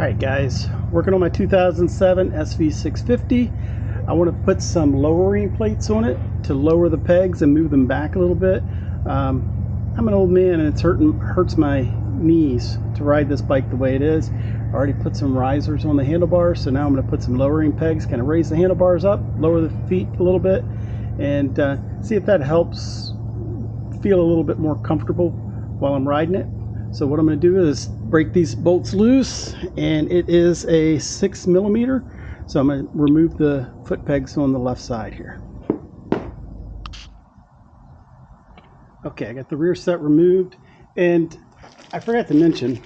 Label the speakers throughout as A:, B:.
A: Alright guys, working on my 2007 SV650. I want to put some lowering plates on it to lower the pegs and move them back a little bit. I'm an old man and it hurts my knees to ride this bike the way it is. I already put some risers on the handlebars, so now I'm going to put some lowering pegs, kind of raise the handlebars up, lower the feet a little bit, and see if that helps feel a little bit more comfortable while I'm riding it. So what I'm going to do is break these bolts loose, and it is a 6mm. So I'm going to remove the foot pegs on the left side here. Okay, I got the rear set removed, and I forgot to mention,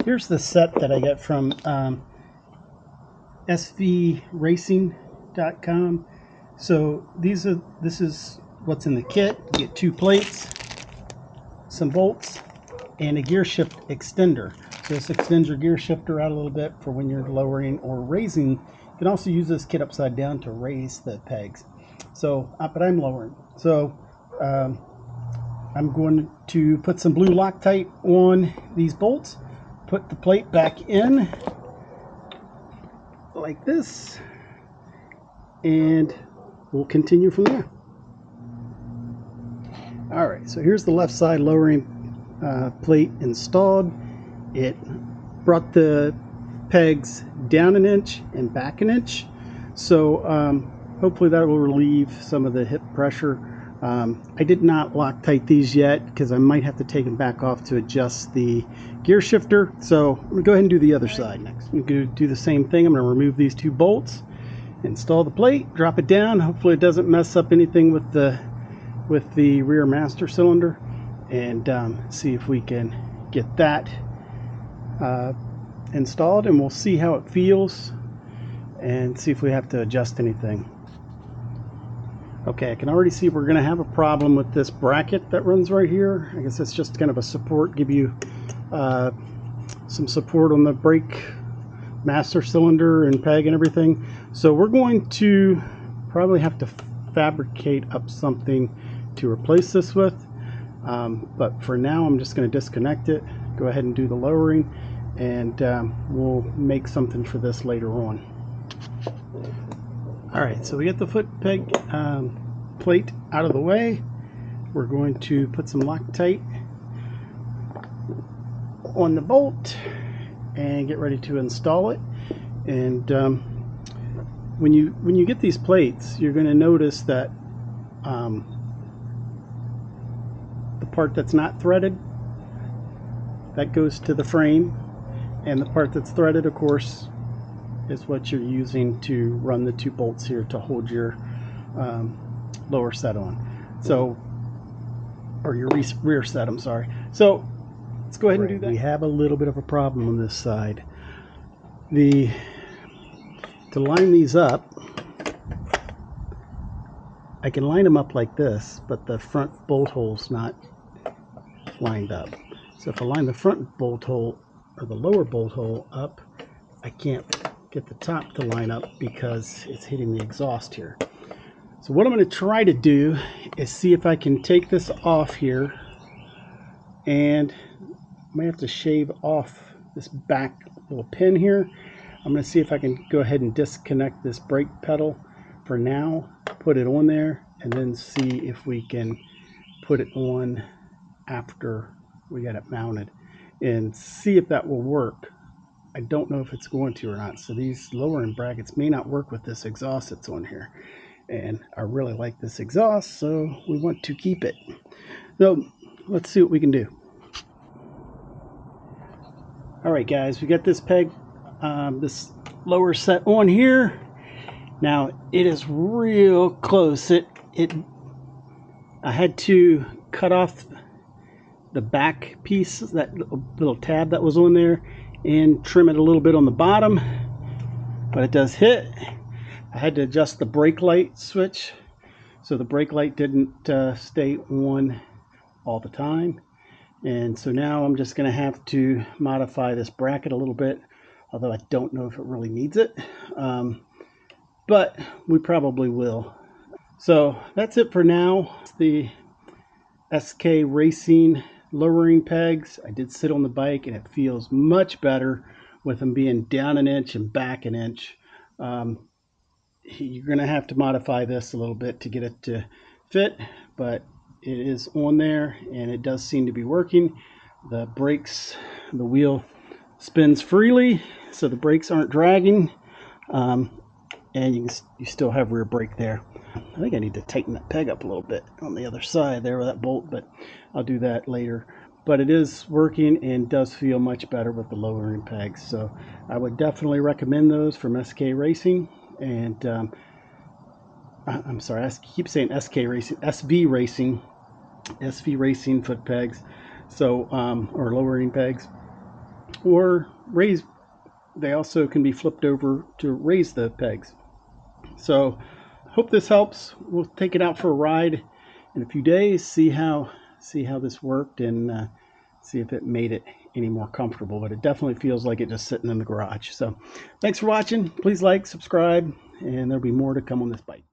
A: here's the set that I got from svracing.com. So this is what's in the kit. You get 2 plates, some bolts, and a gear shift extender. So this extends your gear shifter out a little bit for when you're lowering or raising. You can also use this kit upside down to raise the pegs. So, but I'm lowering. So I'm going to put some blue Loctite on these bolts, put the plate back in like this, and we'll continue from there. Alright, so here's the left side lowering plate installed. It brought the pegs down 1 inch and back 1 inch, so hopefully that will relieve some of the hip pressure. I did not Loctite these yet because I might have to take them back off to adjust the gear shifter. So I'm going to go ahead and do the other side next. I'm going to do the same thing. I'm going to remove these 2 bolts, install the plate, drop it down. Hopefully it doesn't mess up anything with the rear master cylinder, and see if we can get that installed, and we'll see how it feels and see if we have to adjust anything. Okay, I can already see we're going to have a problem with this bracket that runs right here. I guess it's just kind of a support, give you some support on the brake master cylinder and peg and everything. So we're going to probably have to fabricate up something to replace this with. But for now, I'm just going to disconnect it, go ahead and do the lowering, and we'll make something for this later on. Alright, so we get the foot peg plate out of the way. We're going to put some Loctite on the bolt and get ready to install it. And when you get these plates, you're going to notice that the part that's not threaded, that goes to the frame, and the part that's threaded, of course, is what you're using to run the 2 bolts here to hold your lower set on. So, or your rear set, I'm sorry. So let's go ahead and do that. We have a little bit of a problem on this side. To line these up, I can line them up like this, but the front bolt hole's not lined up. So if I line the front bolt hole or the lower bolt hole up, I can't get the top to line up because it's hitting the exhaust here. So what I'm going to try to do is see if I can take this off here, and I might have to shave off this back little pin here. I'm going to see if I can go ahead and disconnect this brake pedal for now, put it on there, and then see if we can put it on after we got it mounted and see if that will work. I don't know if it's going to or not. So these lowering brackets may not work with this exhaust that's on here, and I really like this exhaust, so we want to keep it. So let's see what we can do. Alright guys, we got this peg, this lower set on here. Now it is real close. I had to cut off the back piece, that little tab that was on there, and trim it a little bit on the bottom, but it does hit. I had to adjust the brake light switch so the brake light didn't stay on all the time, and so now I'm just going to have to modify this bracket a little bit, although I don't know if it really needs it, but we probably will. So that's it for now. It's the SK Racing lowering pegs. I did sit on the bike, and it feels much better with them being down an inch and back an inch. You're going to have to modify this a little bit to get it to fit, but it is on there, and it does seem to be working. The brakes, the wheel spins freely, so the brakes aren't dragging, and you still have rear brake there. I think I need to tighten that peg up a little bit on the other side there with that bolt, but I'll do that later. But it is working and does feel much better with the lowering pegs. So I would definitely recommend those from SK Racing. And I'm sorry, I keep saying SK Racing, SV Racing foot pegs. So, or lowering pegs, or raise. They also can be flipped over to raise the pegs. So hope this helps. We'll take it out for a ride in a few days, see how this worked, and see if it made it any more comfortable. But it definitely feels like it just sitting in the garage. So thanks for watching. Please like, subscribe, and there'll be more to come on this bike.